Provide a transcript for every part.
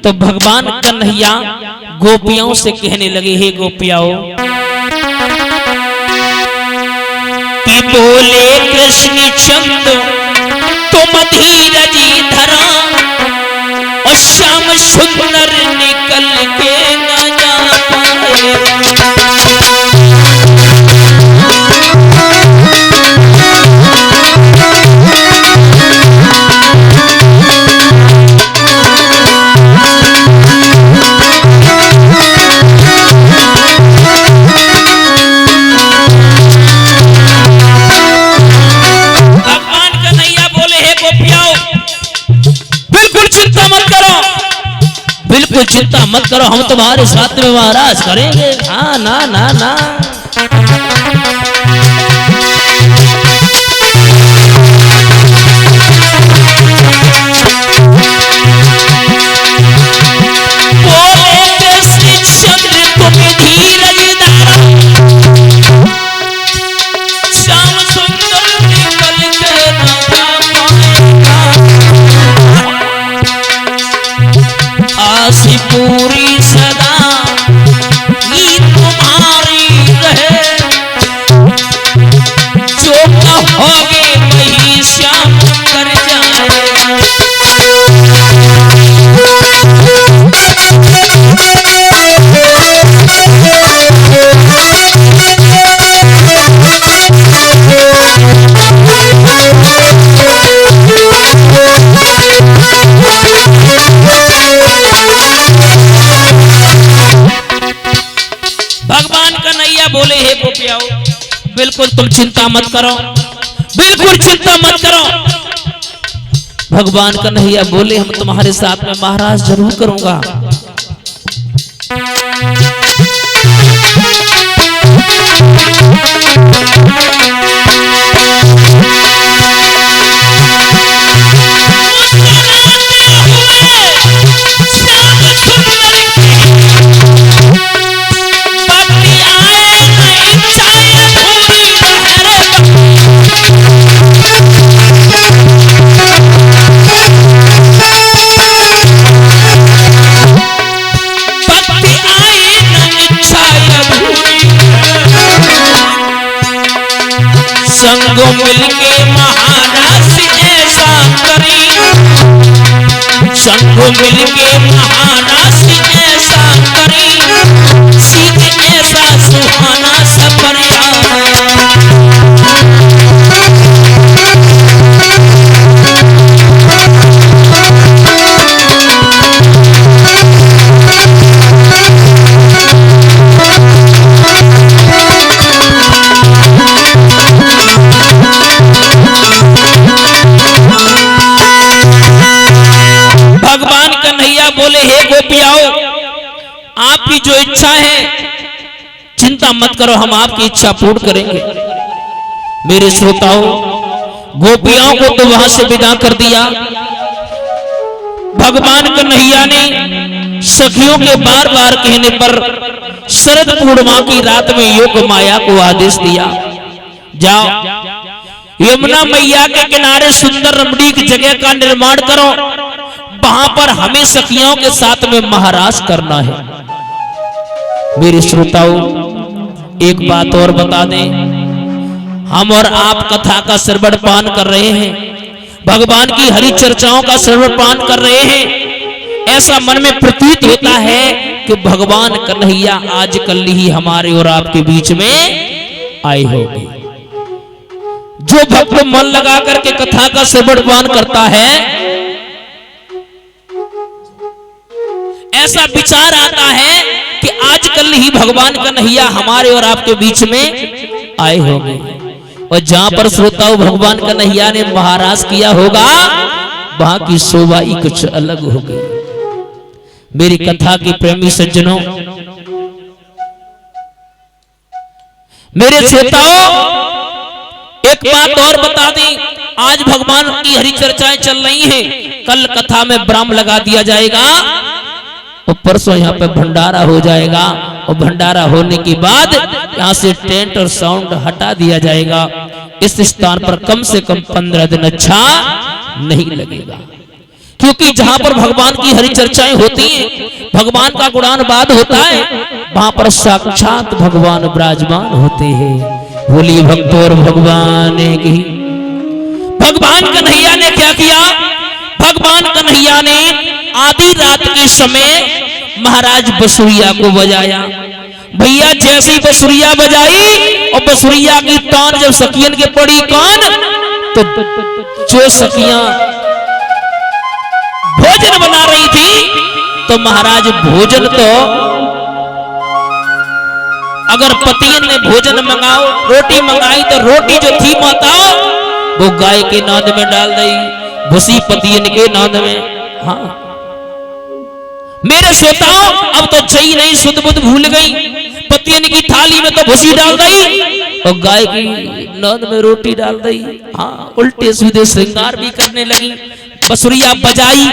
तो भगवान कन्हैया गोपियों से कहने लगे, हे गोपियाओ, कि बोले कृष्ण चंद्र तुम धीरज धरा और श्याम सुंदर निकल के न जा बिल्कुल चिंता मत करो, हम तुम्हारे साथ में महाराज करेंगे। हाँ ना ना ना, बोले कृष्ण चंद्र तुम धीरज धरा श्याम सुंदर निकल के न जा आसी पूरी सदा नी तुम्हारी रहे, जो कहोगे वही श्याम कर जाएगा। भगवान कन्हैया बोले, हे गोपियाओ, बिल्कुल तुम चिंता मत करो, बिल्कुल चिंता मत करो। भगवान कन्हैया बोले, हम तुम्हारे साथ में महाराज जरूर करूंगा। संगो मिलके महाराज ऐसा करी, संगो मिलके महाराज ऐसा करी, सीधे ऐसा सुहाना सफर बोले, हे गोपियाओ, आपकी जो इच्छा है चिंता मत करो, हम आपकी इच्छा पूर्ण करेंगे। मेरे श्रोताओं, गोपियाओं को तो वहां से विदा कर दिया। भगवान कन्हैया ने सखियों के बार बार कहने पर शरद पूर्णिमा की रात में योग माया को आदेश दिया, जाओ यमुना मैया के किनारे सुंदर रमणीक जगह का निर्माण करो, वहां पर हमें सखियों के साथ में महाराज करना है। मेरे श्रोताओं, एक बात और बता दें, हम और आप कथा का श्रवण पान कर रहे हैं, भगवान की हरि चर्चाओं का श्रवण पान कर रहे हैं। ऐसा मन में प्रतीत होता है कि भगवान कन्हैया आज कल ही हमारे और आपके बीच में आए होंगे। जो भक्त मन लगा करके कथा का श्रवण पान करता है, ऐसा विचार आता है कि आजकल ही भगवान कन्हैया हमारे और आपके बीच में आए होंगे। और जहां पर श्रोताओं भगवान कन्हैया ने महाराज किया होगा, वहां की शोभा ही कुछ अलग होगी। मेरी कथा के प्रेमी सज्जनों, मेरे श्रोताओं, एक बात और बता दें, आज भगवान की हरि चर्चाएं चल रही हैं, कल कथा में ब्राह्म लगा दिया जाएगा और परसों यहाँ पे भंडारा हो जाएगा, और भंडारा होने के बाद यहाँ से टेंट और साउंड हटा दिया जाएगा। इस स्थान पर कम से कम 15 दिन अच्छा नहीं लगेगा, क्योंकि जहां पर भगवान की हरि चर्चाएं होती हैं, भगवान का गुणानुवाद होता है, वहां पर साक्षात भगवान विराजमान होते हैं। बोलिए भक्तों और भगवान की। भगवान कन्हैया ने क्या किया? भगवान कन्हैया ने आधी रात के समय महाराज बसुरिया को बजाया। भैया जैसी बसुरिया बजाई और बसुरिया की तान जब सखियन के पड़ी कान, तो जो सखियां भोजन बना रही थी, तो महाराज भोजन तो अगर पतियन ने भोजन मंगाओ, रोटी मंगाई, तो रोटी जो थी माता वो गाय के नाद में डाल दी, भूसी पतियन के नाद में। हाँ मेरे श्रोताओं, अब तो जई नहीं सुध बुध भूल गई, पतियन की थाली में तो भूसी डाल दी और गाय की नाद में रोटी डाल दी। हाँ उल्टे सीधे श्रृंगार भी करने लगी। बसुरिया बजाई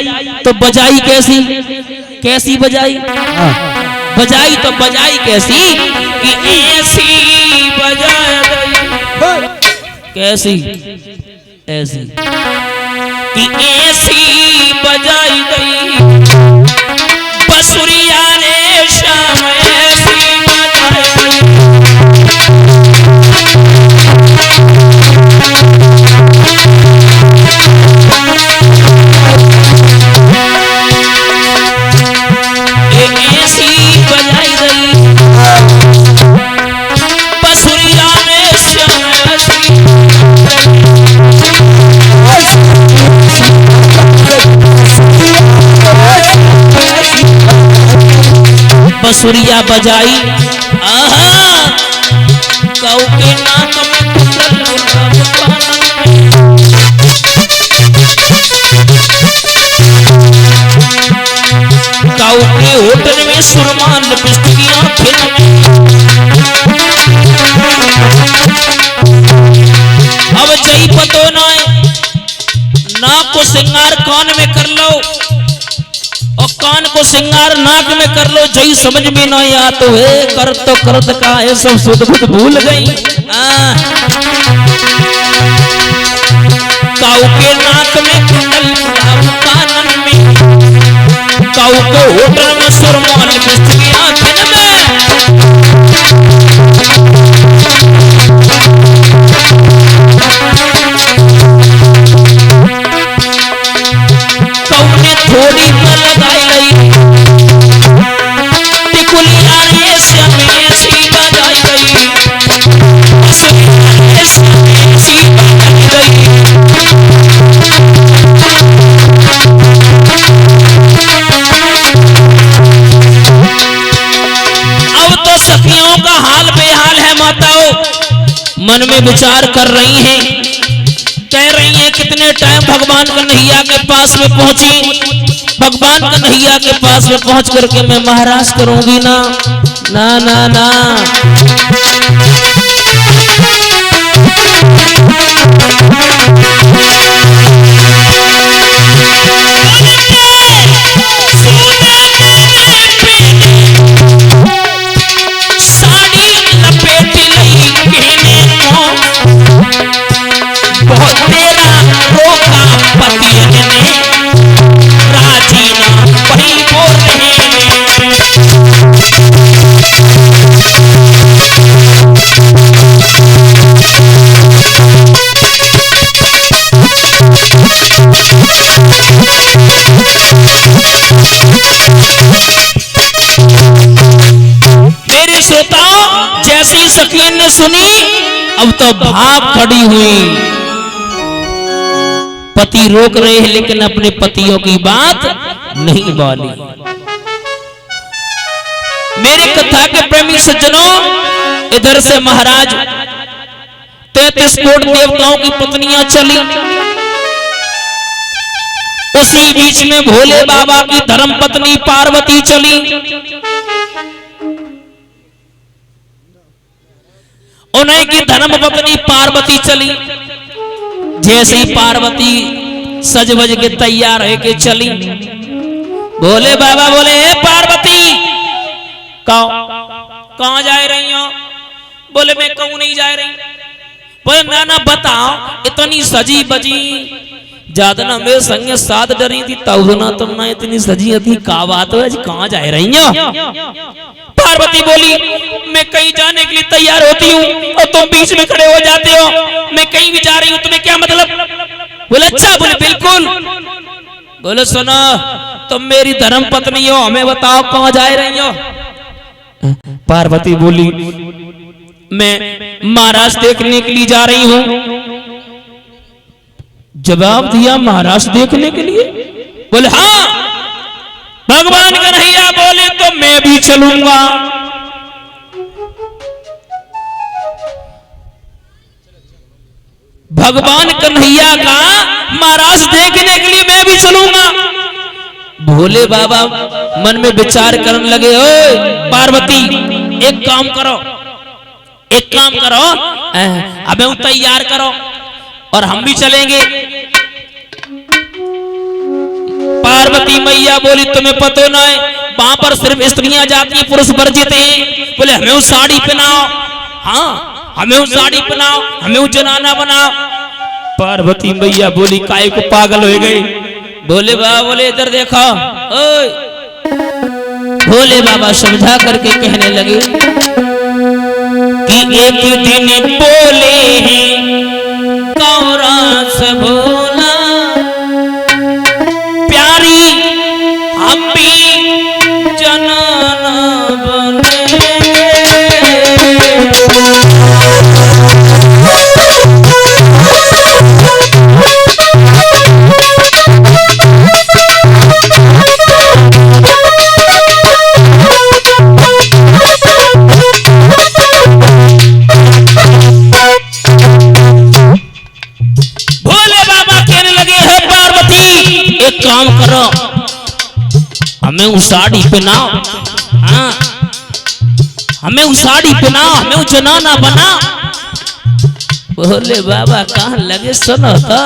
तो बजाई कैसी? कैसी बजाई? बजाई तो बजाई कैसी कि ऐसी बजाई। कैसी? ऐसी कि ऐसी बजाई गई बसुरिया ने शाम, ऐसी बजाई बसुरिया बजाई। आहा कौ के नाक में कौ के होटल में सुरमान लिपस्टिकियां अब जई पतो नाक को श्रृंगार कान में कर लो और कान को श्रृंगार नाक में कर लो, जई समझ में न आया तो है कर तो करत का है सब सुध बुध भूल गई। काऊ के नाक में कुंडल कानन में, काऊ को होटल में सुरमान लिपस्टिकियां फिन में। थोड़ी लगाई गई टिकुलिया ने ऐसी बजाई गई, ऐसी बजाई गई। अब तो सखियों का हाल बेहाल है माताओं, मन में विचार कर रही हैं, कह रही हैं कितने टाइम भगवान कन्हैया के पास में पहुंची, भगवान कन्हैया के पास में पहुंच करके मैं महाराज करूंगी ना ना ना ना। साड़ी लपेट ली कहने को बहुत तेरा रोका पतियन ने, राजीना वही बोल रहे हैं। मेरी श्रोताओं, जैसी सखियन ने सुनी अब तो भाग खड़ी हुई। पति रोक रहे हैं लेकिन अपने पतियों की बात नहीं मानी। मेरे कथा के प्रेमी सज्जनों, इधर से महाराज 33 कोट देवताओं की पत्नियां चली, उसी बीच में भोले बाबा की धर्म पत्नी पार्वती चली। उन्हीं की धर्म पत्नी पार्वती चली। जैसे ही पार्वती सज बज के तैयार है के चली, भोले बाबा बोले हे पार्वती कहां जा रही हो? बोले मैं कहूं नहीं जा रही। बोले ना ना बताओ, इतनी सजी बजी जादना मेरे संगे साथ डरी थी तब ना तुम ना इतनी सजी थी का बात है कहाँ जा रही हो? पार्वती बोली मैं कहीं जाने के लिए तैयार होती हूँ और तुम बीच में खड़े हो जाते हो। मैं कहीं भी जा रही हूँ तुम्हें क्या मतलब? बोले अच्छा। बोले बिल्कुल। बोले सुनो तुम मेरी धर्म पत्नी हो हमें बताओ कहाँ जा रही हो? पार्वती बोली मैं महाराज देखने के लिए जा रही हूँ। जवाब दिया महाराज देखने के लिए? बोले हाँ। भगवान कन्हैया बोले तो मैं भी चलूंगा। भगवान कन्हैया का महाराज देखने के लिए मैं भी चलूंगा। भोले बाबा मन में विचार करने लगे ओए पार्वती एक काम करो हमें तैयार करो और हम भी चलेंगे। पार्वती मैया बोली तुम्हें पता ना है वहां पर सिर्फ स्त्रियां जाती हैं पुरुष वर्जित हैं। बोले हमें वो साड़ी पहनाओ। हाँ हमें वो साड़ी पहनाओ हमें वो जनाना बनाओ। पार्वती मैया बोली काय को पागल हो गई। भोले बाबा बोले इधर देखो। ओए भोले बाबा समझा करके कहने लगे कि एक दिन बोले हैं कौरा से भोला प्यारी हम भी जनाना बने। काम करो हमें वो साड़ी पहनाओ। हाँ हमें वो साड़ी पहनाओ हमें वो जनाना बनाओ। भोले बाबा कहाँ लगे सुनो तो।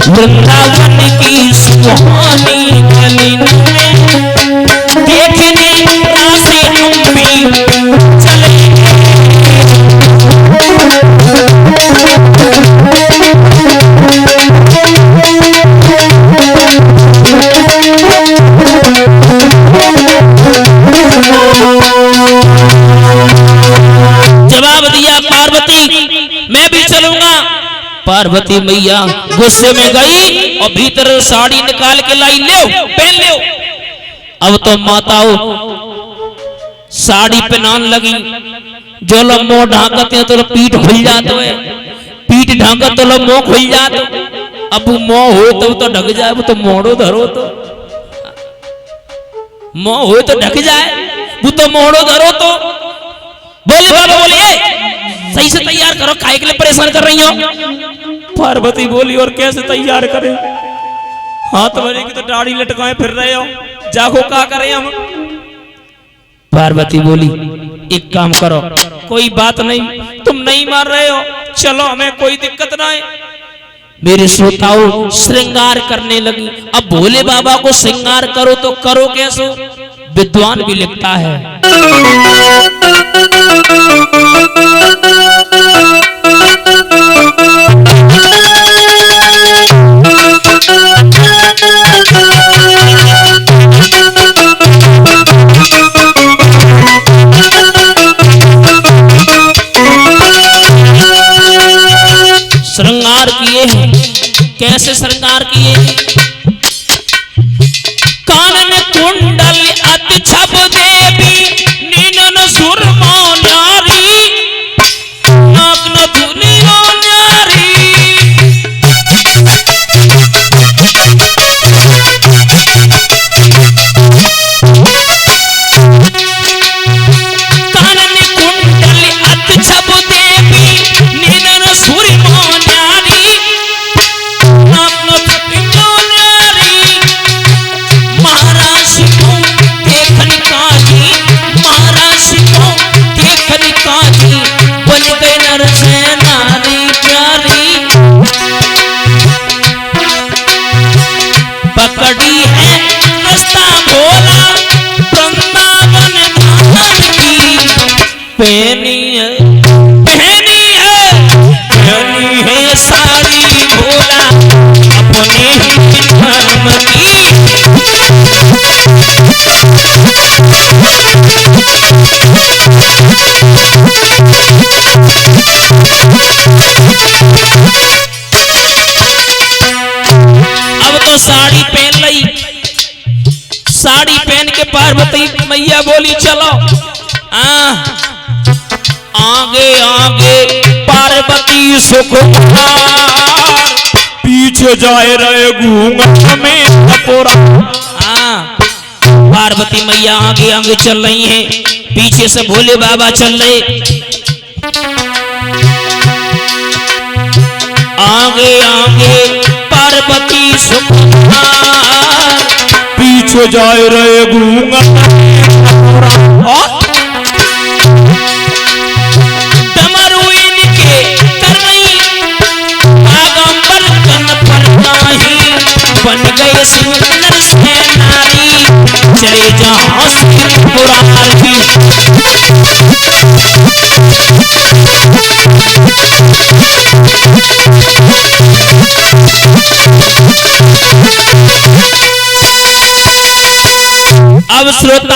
वृंदावन की सुहानी गली में देखने से हम भी चले। जवाब दिया पार्वती मैं भी चलूंगा। पार्वती मैया गुस्से में गई और भीतर साड़ी निकाल के लाई ले पहन ले। अब तो माताओं साड़ी पहनान लगी। जो लोग मुंह ढांकते हैं तो पीठ खुल जाते है पीठ ढांकते तो लोग मुंह खुल जाते। अब मुंह हो तो ढक जाए वो तो मोड़ो धरो तो मुंह हो तो ढक जाए वो तो मोड़ो धरो तो। बोले बाबा बोलिए सही से तैयार करो काहे के लिए परेशान कर रही हो? पार्वती बोली और कैसे तैयार करें हाथ भरे की तो दाढ़ी लटकाए फिर रहे हो जागो क्या करें हम? पार्वती बोली एक काम करो कोई बात नहीं तुम नहीं मार रहे हो चलो हमें कोई दिक्कत ना है। मेरे श्रोताओं श्रृंगार करने लगी। अब भोले बाबा को श्रृंगार करो तो करो कैसे? विद्वान भी लिखता है श्रृंगार किए हैं। कैसे श्रृंगार किए? कानन कुंडल अति छप देवी नीनन सुरमा नारी नाक न दुनिया नारी। कानन कुंडल अति छप देवी नीनन सुरमा नारी पकड़ी है रास्ता भोला वृंदावन धाम की पहनी है साड़ी भोला अपने ही धर्म की। अब तो साड़ी पहन ली, साड़ी पहन के पार्वती मैया बोली चलो आगे आगे पार्वती सुकुमार पीछे जाए रहे घूंघट में कपोरा। पार्वती मैया आगे आगे चल रही हैं, पीछे से भोले बाबा चल रहे। आगे आगे पार्वती सुकुमार पीछे जाए रहे घूंघट में कपोरा। बन गए सुंदर से नारी चले जहां से पुरानी। अब श्रोता